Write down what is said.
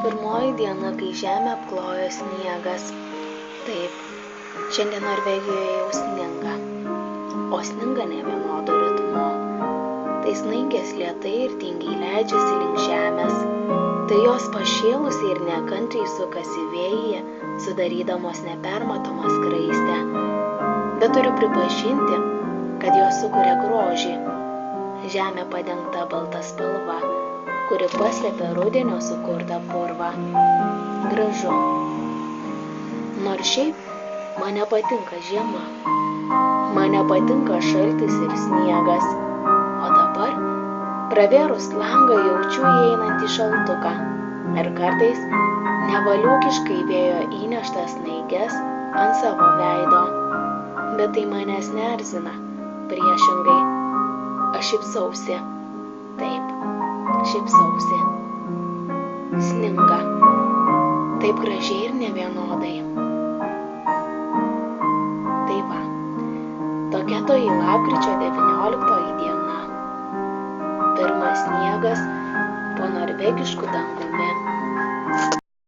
Pirmoji diena, kai žemę apklojo sniegas. Taip, šiandien Norvegijoje jau sninga, o sninga nevienodu ritmu. Tai snaigės lėtai ir tingiai leidžiasi link žemės. Tai jos pašėlusiai ir nekantriai sukasi vėjyje, sudarydamos nepermatomą skraistę. Bet turiu pripažinti, kad jos sukuria grožį. Žemė padengta balta spalva, kuri paslėpia rudenio sukurtą purvą. Gražu. Nors šiaip man nepatinka žiema. Man nepatinka šaltis ir sniegas. O dabar, pravėrus langą, jaučiu įeinantį šaltuką. Ir kartais nevaliūkiškai vėjo įneštas snaiges ant savo veido. Bet tai manęs neerzina. Priešingai. Aš šypsausi. Taip, šypsausi. Sninga. Taip gražiai ir nevienodai. Tai va, tokia toji lapkričio 19 diena. Pirmas sniegas po norvegišku dangumi.